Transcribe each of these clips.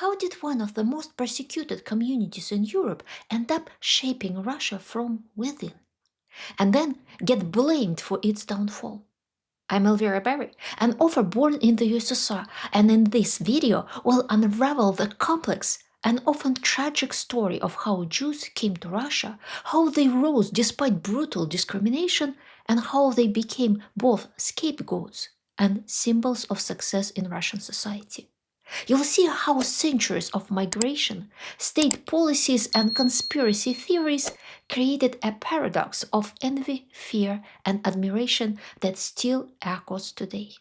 How did one of the most persecuted communities in Europe end up shaping Russia from within, and then get blamed for its downfall? I'm Elvira Bary, an author born in the USSR, and in this video we'll unravel the complex and often tragic story of how Jews came to Russia, how they rose despite brutal discrimination, and how they became both scapegoats and symbols of success in Russian society. You'll see how centuries of migration, state policies, and conspiracy theories created a paradox of envy, fear, and admiration that still echoes today.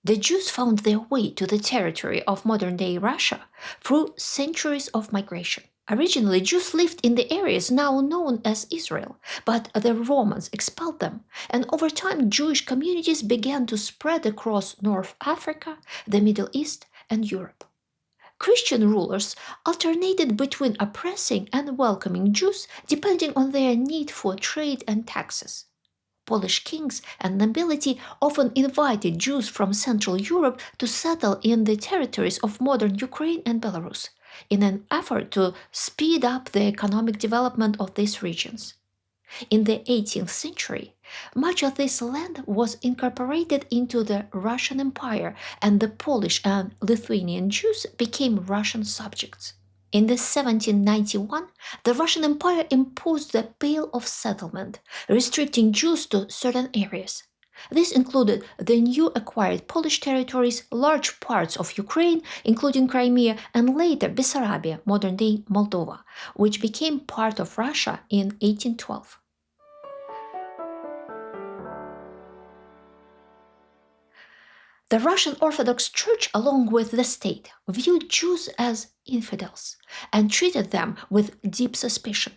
The Jews found their way to the territory of modern-day Russia through centuries of migration. Originally, Jews lived in the areas now known as Israel, but the Romans expelled them, and over time Jewish communities began to spread across North Africa, the Middle East, and Europe. Christian rulers alternated between oppressing and welcoming Jews depending on their need for trade and taxes. Polish kings and nobility often invited Jews from Central Europe to settle in the territories of modern Ukraine and Belarus, in an effort to speed up the economic development of these regions. In the 18th century, much of this land was incorporated into the Russian Empire, and the Polish and Lithuanian Jews became Russian subjects. In 1791, the Russian Empire imposed the Pale of Settlement, restricting Jews to certain areas. This included the new acquired Polish territories, large parts of Ukraine, including Crimea, and later Bessarabia, modern-day Moldova, which became part of Russia in 1812. The Russian Orthodox Church, along with the state, viewed Jews as infidels and treated them with deep suspicion.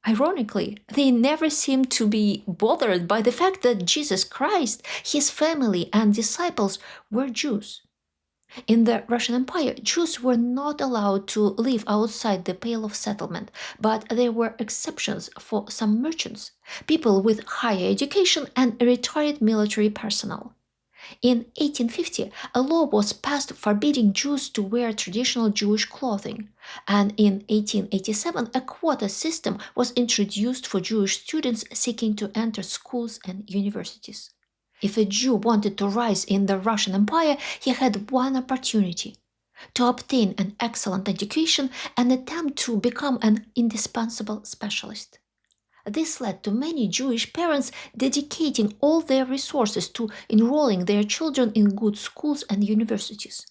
Ironically, they never seemed to be bothered by the fact that Jesus Christ, his family, and disciples were Jews. In the Russian Empire, Jews were not allowed to live outside the Pale of Settlement, but there were exceptions for some merchants, people with higher education, and retired military personnel. In 1850, a law was passed forbidding Jews to wear traditional Jewish clothing, and in 1887 a quota system was introduced for Jewish students seeking to enter schools and universities. If a Jew wanted to rise in the Russian Empire, he had one opportunity: to obtain an excellent education and attempt to become an indispensable specialist. This led to many Jewish parents dedicating all their resources to enrolling their children in good schools and universities.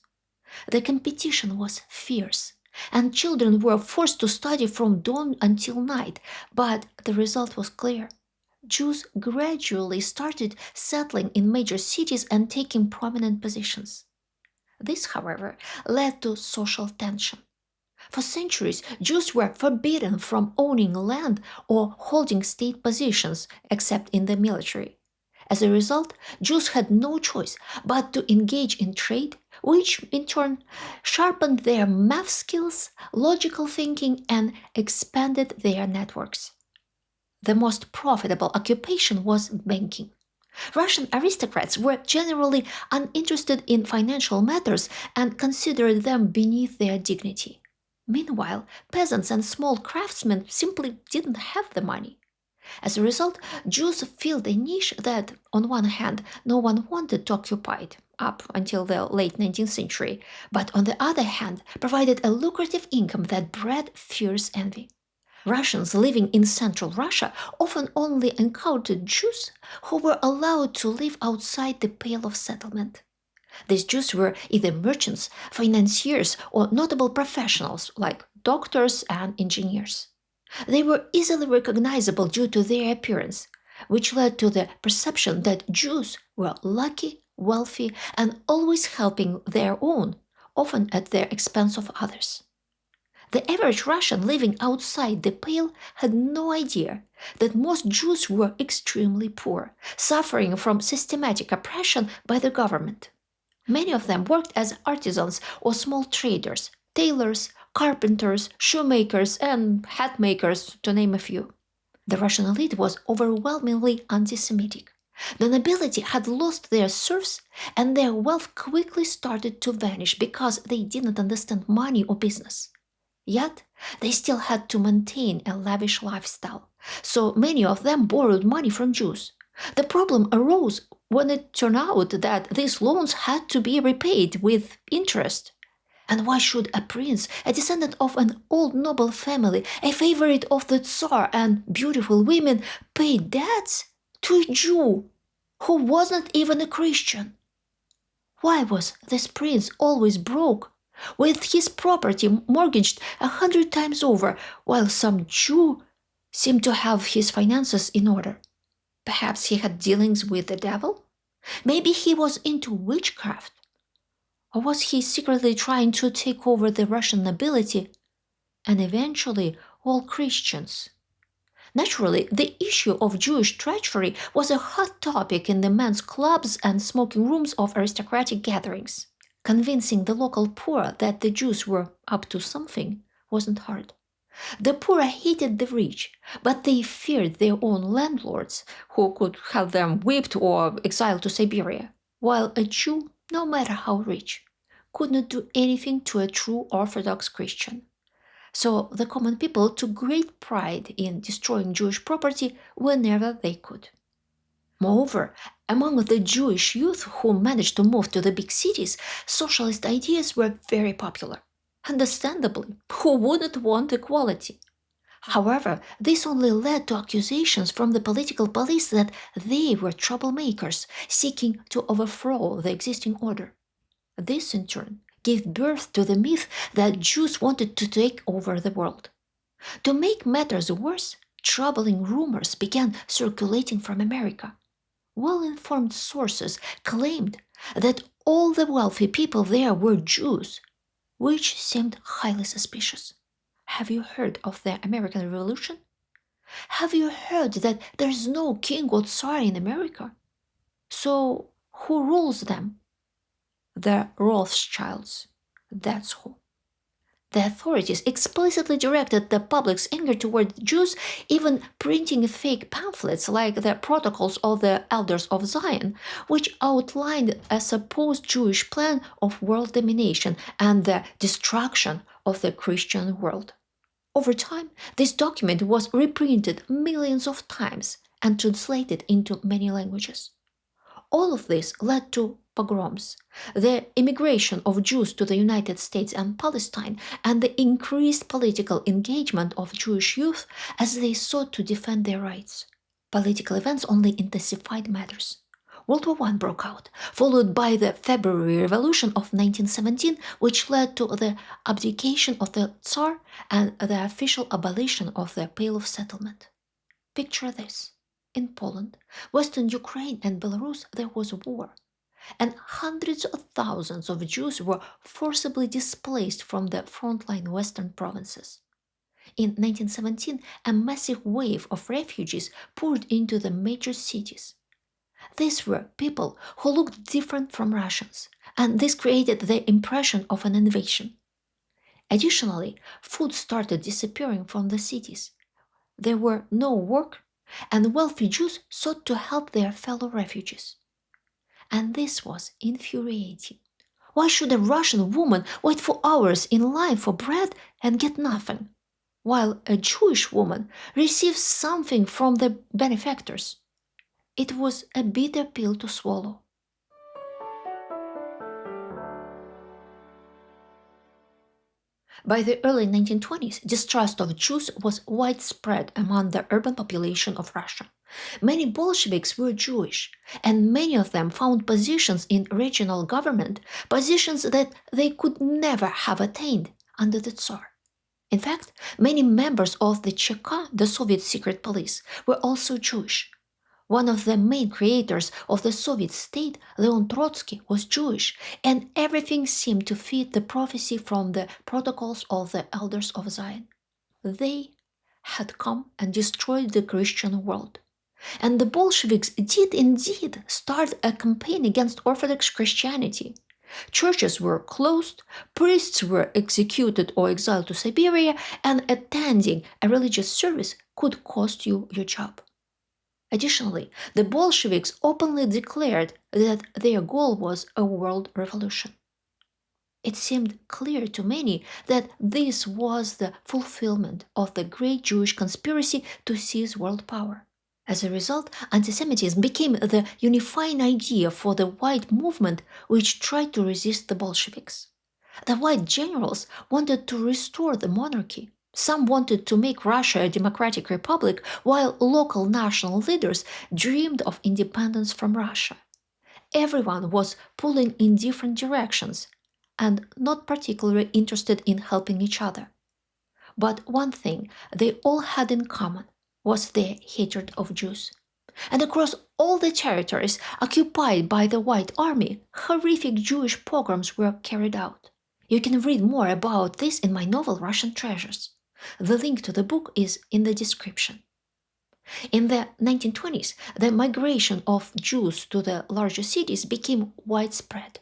The competition was fierce, and children were forced to study from dawn until night, but the result was clear. Jews gradually started settling in major cities and taking prominent positions. This, however, led to social tension. For centuries, Jews were forbidden from owning land or holding state positions, except in the military. As a result, Jews had no choice but to engage in trade, which in turn sharpened their math skills, logical thinking, and expanded their networks. The most profitable occupation was banking. Russian aristocrats were generally uninterested in financial matters and considered them beneath their dignity. Meanwhile, peasants and small craftsmen simply didn't have the money. As a result, Jews filled a niche that, on one hand, no one wanted to occupy up until the late 19th century, but on the other hand, provided a lucrative income that bred fierce envy. Russians living in central Russia often only encountered Jews who were allowed to live outside the Pale of Settlement. These Jews were either merchants, financiers, or notable professionals like doctors and engineers. They were easily recognizable due to their appearance, which led to the perception that Jews were lucky, wealthy, and always helping their own, often at the expense of others. The average Russian living outside the Pale had no idea that most Jews were extremely poor, suffering from systematic oppression by the government. Many of them worked as artisans or small traders, tailors, carpenters, shoemakers, and hat makers, to name a few. The Russian elite was overwhelmingly anti-Semitic. The nobility had lost their serfs, and their wealth quickly started to vanish because they didn't understand money or business. Yet, they still had to maintain a lavish lifestyle, so many of them borrowed money from Jews. The problem arose when it turned out that these loans had to be repaid with interest. And why should a prince, a descendant of an old noble family, a favorite of the Tsar and beautiful women, pay debts to a Jew who wasn't even a Christian? Why was this prince always broke, with his property mortgaged 100 times over, while some Jew seemed to have his finances in order? Perhaps he had dealings with the devil? Maybe he was into witchcraft? Or was he secretly trying to take over the Russian nobility and eventually all Christians? Naturally, the issue of Jewish treachery was a hot topic in the men's clubs and smoking rooms of aristocratic gatherings. Convincing the local poor that the Jews were up to something wasn't hard. The poor hated the rich, but they feared their own landlords, who could have them whipped or exiled to Siberia, while a Jew, no matter how rich, could not do anything to a true Orthodox Christian. So the common people took great pride in destroying Jewish property whenever they could. Moreover, among the Jewish youth who managed to move to the big cities, socialist ideas were very popular. Understandably, who wouldn't want equality? However, this only led to accusations from the political police that they were troublemakers seeking to overthrow the existing order. This, in turn, gave birth to the myth that Jews wanted to take over the world. To make matters worse, troubling rumors began circulating from America. Well-informed sources claimed that all the wealthy people there were Jews, which seemed highly suspicious. Have you heard of the American Revolution? Have you heard that there's no king or tsar in America? So who rules them? The Rothschilds. That's who. The authorities explicitly directed the public's anger toward Jews, even printing fake pamphlets like the Protocols of the Elders of Zion, which outlined a supposed Jewish plan of world domination and the destruction of the Christian world. Over time, this document was reprinted millions of times and translated into many languages. All of this led to pogroms, the immigration of Jews to the United States and Palestine, and the increased political engagement of Jewish youth as they sought to defend their rights. Political events only intensified matters. World War I broke out, followed by the February Revolution of 1917, which led to the abdication of the Tsar and the official abolition of the Pale of Settlement. Picture this. In Poland, Western Ukraine and Belarus there was war, and hundreds of thousands of Jews were forcibly displaced from the frontline Western provinces. In 1917, a massive wave of refugees poured into the major cities. These were people who looked different from Russians, and this created the impression of an invasion. Additionally, food started disappearing from the cities. There were no work, and wealthy Jews sought to help their fellow refugees. And this was infuriating. Why should a Russian woman wait for hours in line for bread and get nothing, while a Jewish woman receives something from the benefactors? It was a bitter pill to swallow. By the early 1920s, distrust of Jews was widespread among the urban population of Russia. Many Bolsheviks were Jewish, and many of them found positions in regional government, positions that they could never have attained under the Tsar. In fact, many members of the ЧК, the Soviet secret police, were also Jewish. One of the main creators of the Soviet state, Leon Trotsky, was Jewish, and everything seemed to fit the prophecy from the Protocols of the Elders of Zion. They had come and destroyed the Christian world. And the Bolsheviks did indeed start a campaign against Orthodox Christianity. Churches were closed, priests were executed or exiled to Siberia, and attending a religious service could cost you your job. Additionally, the Bolsheviks openly declared that their goal was a world revolution. It seemed clear to many that this was the fulfillment of the great Jewish conspiracy to seize world power. As a result, anti-Semitism became the unifying idea for the white movement which tried to resist the Bolsheviks. The white generals wanted to restore the monarchy. Some wanted to make Russia a democratic republic, while local national leaders dreamed of independence from Russia. Everyone was pulling in different directions and not particularly interested in helping each other. But one thing they all had in common was their hatred of Jews. And across all the territories occupied by the White Army, horrific Jewish pogroms were carried out. You can read more about this in my novel Russian Treasures. The link to the book is in the description. In the 1920s, the migration of Jews to the larger cities became widespread.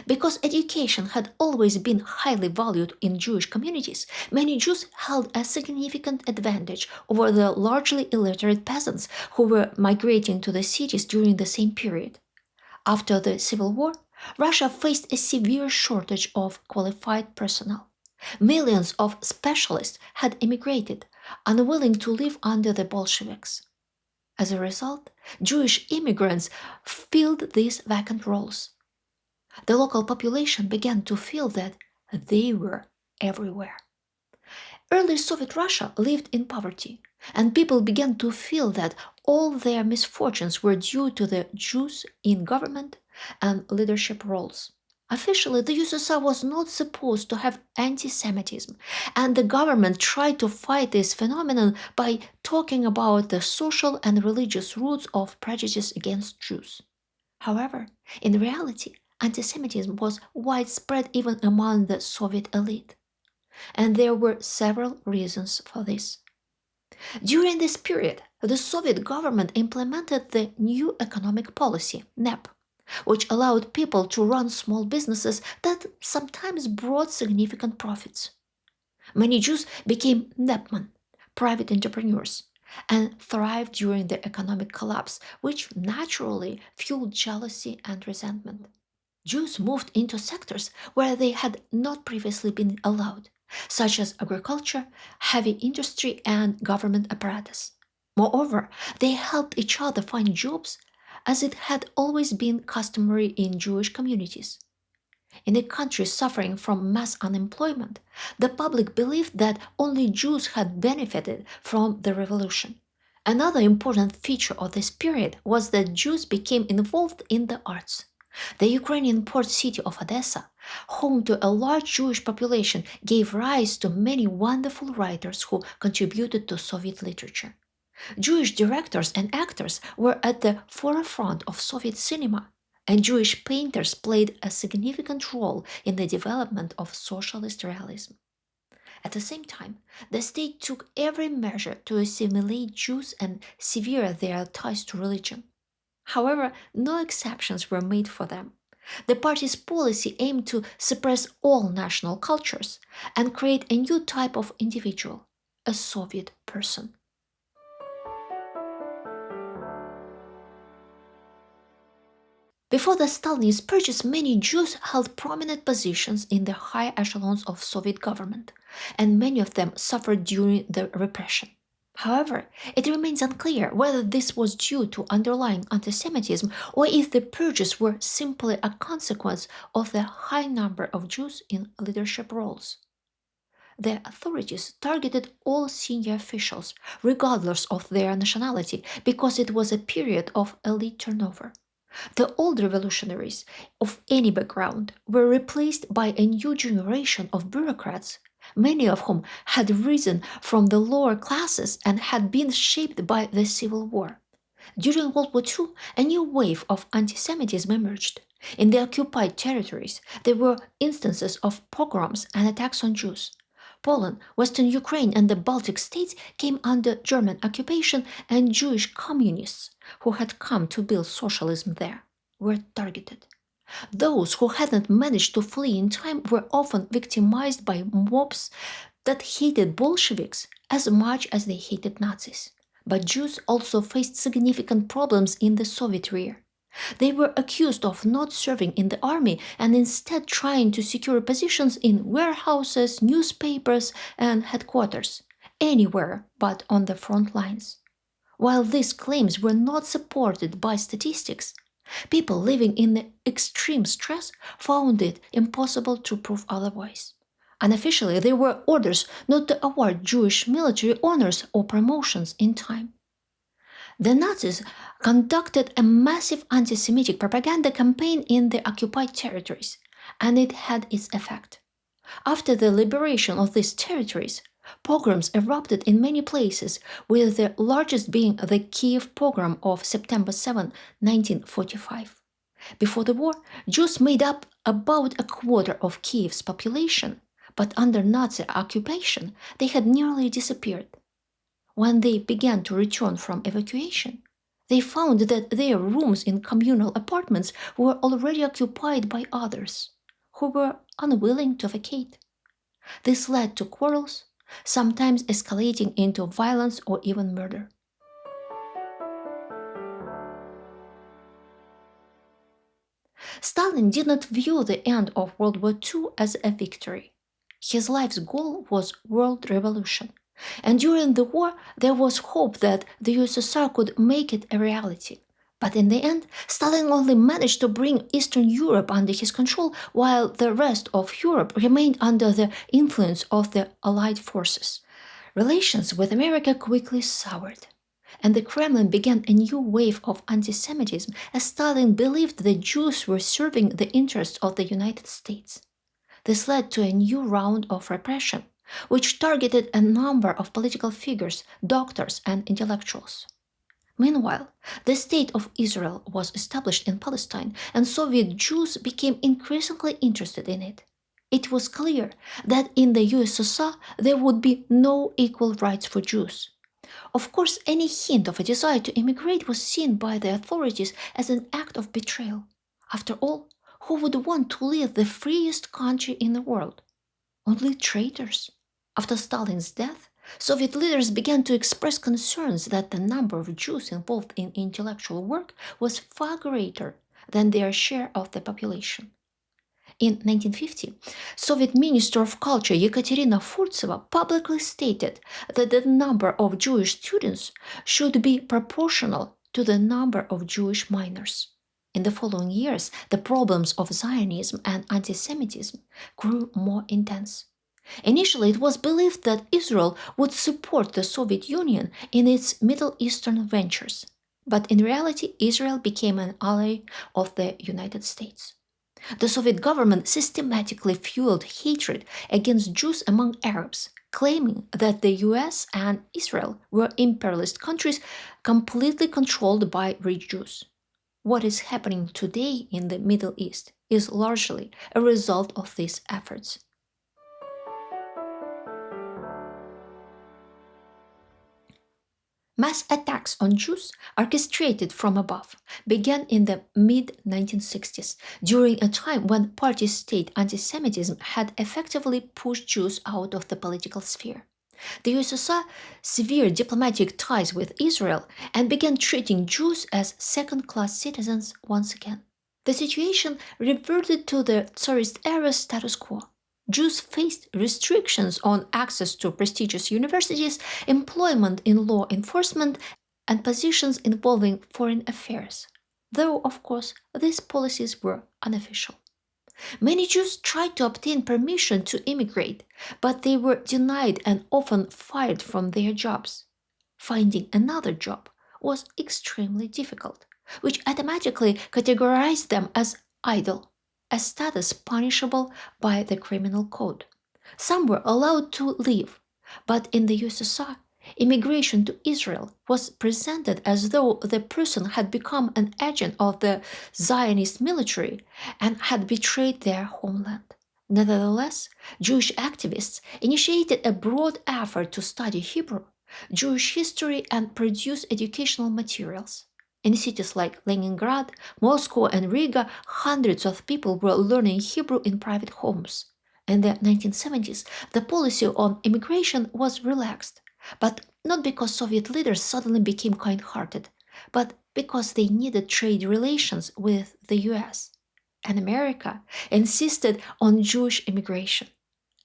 Because education had always been highly valued in Jewish communities, many Jews held a significant advantage over the largely illiterate peasants who were migrating to the cities during the same period. After the Civil War, Russia faced a severe shortage of qualified personnel. Millions of specialists had emigrated, unwilling to live under the Bolsheviks. As a result, Jewish immigrants filled these vacant roles. The local population began to feel that they were everywhere. Early Soviet Russia lived in poverty, and people began to feel that all their misfortunes were due to the Jews in government and leadership roles. Officially, the USSR was not supposed to have anti-Semitism, and the government tried to fight this phenomenon by talking about the social and religious roots of prejudice against Jews. However, in reality, anti-Semitism was widespread even among the Soviet elite. And there were several reasons for this. During this period, the Soviet government implemented the new economic policy, NEP, which allowed people to run small businesses that sometimes brought significant profits. Many Jews became NEPmen, private entrepreneurs, and thrived during the economic collapse, which naturally fueled jealousy and resentment. Jews moved into sectors where they had not previously been allowed, such as agriculture, heavy industry, and government apparatus. Moreover, they helped each other find jobs, as it had always been customary in Jewish communities. In a country suffering from mass unemployment, the public believed that only Jews had benefited from the revolution. Another important feature of this period was that Jews became involved in the arts. The Ukrainian port city of Odessa, home to a large Jewish population, gave rise to many wonderful writers who contributed to Soviet literature. Jewish directors and actors were at the forefront of Soviet cinema, and Jewish painters played a significant role in the development of socialist realism. At the same time, the state took every measure to assimilate Jews and sever their ties to religion. However, no exceptions were made for them. The party's policy aimed to suppress all national cultures and create a new type of individual, a Soviet person. Before the Stalinist purges, many Jews held prominent positions in the high echelons of Soviet government, and many of them suffered during the repression. However, it remains unclear whether this was due to underlying anti-Semitism or if the purges were simply a consequence of the high number of Jews in leadership roles. The authorities targeted all senior officials, regardless of their nationality, because it was a period of elite turnover. The old revolutionaries of any background were replaced by a new generation of bureaucrats, many of whom had risen from the lower classes and had been shaped by the Civil War. During World War II, a new wave of anti-Semitism emerged. In the occupied territories, there were instances of pogroms and attacks on Jews. Poland, Western Ukraine, and the Baltic states came under German occupation, and Jewish communists, who had come to build socialism there, were targeted. Those who hadn't managed to flee in time were often victimized by mobs that hated Bolsheviks as much as they hated Nazis. But Jews also faced significant problems in the Soviet rear. They were accused of not serving in the army and instead trying to secure positions in warehouses, newspapers, and headquarters, anywhere but on the front lines. While these claims were not supported by statistics, people living in extreme stress found it impossible to prove otherwise. Unofficially, there were orders not to award Jewish military honors or promotions in time. The Nazis conducted a massive anti-Semitic propaganda campaign in the occupied territories, and it had its effect. After the liberation of these territories, pogroms erupted in many places, with the largest being the Kiev pogrom of September 7, 1945. Before the war, Jews made up about a quarter of Kiev's population, but under Nazi occupation they had nearly disappeared. When they began to return from evacuation, they found that their rooms in communal apartments were already occupied by others, who were unwilling to vacate. This led to quarrels, sometimes escalating into violence or even murder. Stalin did not view the end of World War II as a victory. His life's goal was world revolution, and during the war there was hope that the USSR could make it a reality. But in the end, Stalin only managed to bring Eastern Europe under his control, while the rest of Europe remained under the influence of the Allied forces. Relations with America quickly soured, and the Kremlin began a new wave of anti-Semitism as Stalin believed the Jews were serving the interests of the United States. This led to a new round of repression, which targeted a number of political figures, doctors, and intellectuals. Meanwhile, the State of Israel was established in Palestine, and Soviet Jews became increasingly interested in it. It was clear that in the USSR there would be no equal rights for Jews. Of course, any hint of a desire to immigrate was seen by the authorities as an act of betrayal. After all, who would want to leave the freest country in the world? Only traitors. After Stalin's death, Soviet leaders began to express concerns that the number of Jews involved in intellectual work was far greater than their share of the population. In 1950, Soviet Minister of Culture Yekaterina Furtseva publicly stated that the number of Jewish students should be proportional to the number of Jewish minors. In the following years, the problems of Zionism and anti-Semitism grew more intense. Initially, it was believed that Israel would support the Soviet Union in its Middle Eastern ventures, but in reality, Israel became an ally of the United States. The Soviet government systematically fueled hatred against Jews among Arabs, claiming that the US and Israel were imperialist countries completely controlled by rich Jews. What is happening today in the Middle East is largely a result of these efforts. Mass attacks on Jews, orchestrated from above, began in the mid-1960s, during a time when party-state anti-Semitism had effectively pushed Jews out of the political sphere. The USSR severed diplomatic ties with Israel and began treating Jews as second-class citizens once again. The situation reverted to the tsarist era status quo. Jews faced restrictions on access to prestigious universities, employment in law enforcement, and positions involving foreign affairs, though, of course, these policies were unofficial. Many Jews tried to obtain permission to immigrate, but they were denied and often fired from their jobs. Finding another job was extremely difficult, which automatically categorized them as idle, a status punishable by the criminal code. Some were allowed to leave, but in the USSR, immigration to Israel was presented as though the person had become an agent of the Zionist military and had betrayed their homeland. Nevertheless, Jewish activists initiated a broad effort to study Hebrew, Jewish history, and produce educational materials. In cities like Leningrad, Moscow, and Riga, hundreds of people were learning Hebrew in private homes. In the 1970s, the policy on immigration was relaxed, But not because Soviet leaders suddenly became kind-hearted, but because they needed trade relations with the US. And America insisted on Jewish immigration.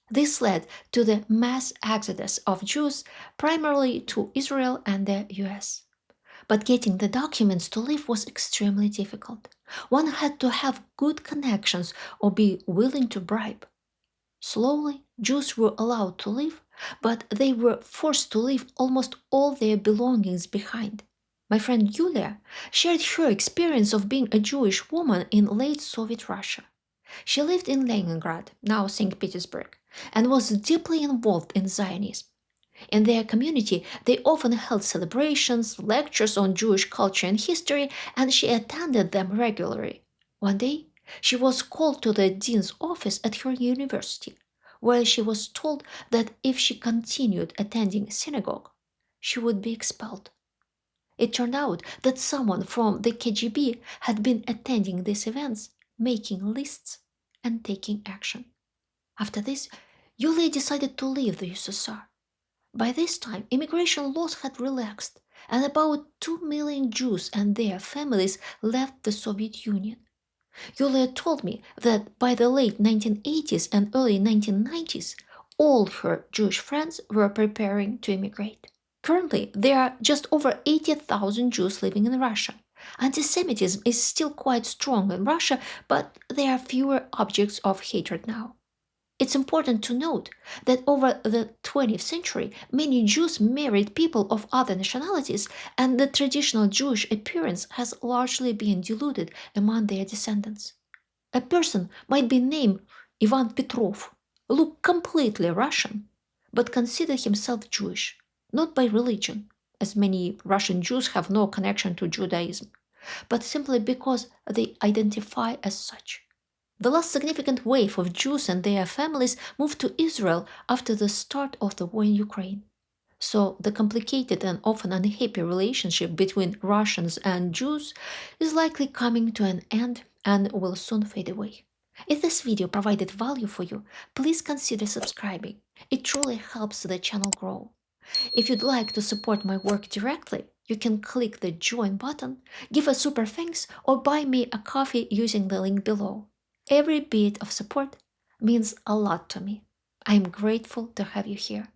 This led to the mass exodus of Jews, primarily to Israel and the US. But getting the documents to leave was extremely difficult. One had to have good connections or be willing to bribe. Slowly, Jews were allowed to leave, but they were forced to leave almost all their belongings behind. My friend Yulia shared her experience of being a Jewish woman in late Soviet Russia. She lived in Leningrad, now St. Petersburg, and was deeply involved in Zionism. In their community, they often held celebrations, lectures on Jewish culture and history, and she attended them regularly. One day, she was called to the dean's office at her university, where she was told that if she continued attending synagogue, she would be expelled. It turned out that someone from the KGB had been attending these events, making lists, and taking action. After this, Yulia decided to leave the USSR. By this time, immigration laws had relaxed, and about 2 million Jews and their families left the Soviet Union. Yulia told me that by the late 1980s and early 1990s, all her Jewish friends were preparing to immigrate. Currently, there are just over 80,000 Jews living in Russia. Anti-Semitism is still quite strong in Russia, but there are fewer objects of hatred now. It's important to note that over the 20th century, many Jews married people of other nationalities, and the traditional Jewish appearance has largely been diluted among their descendants. A person might be named Ivan Petrov, look completely Russian, but consider himself Jewish, not by religion, as many Russian Jews have no connection to Judaism, but simply because they identify as such. The last significant wave of Jews and their families moved to Israel after the start of the war in Ukraine. So the complicated and often unhappy relationship between Russians and Jews is likely coming to an end and will soon fade away. If this video provided value for you, please consider subscribing. It truly helps the channel grow. If you'd like to support my work directly, you can click the join button, give a super thanks, or buy me a coffee using the link below. Every bit of support means a lot to me. I am grateful to have you here.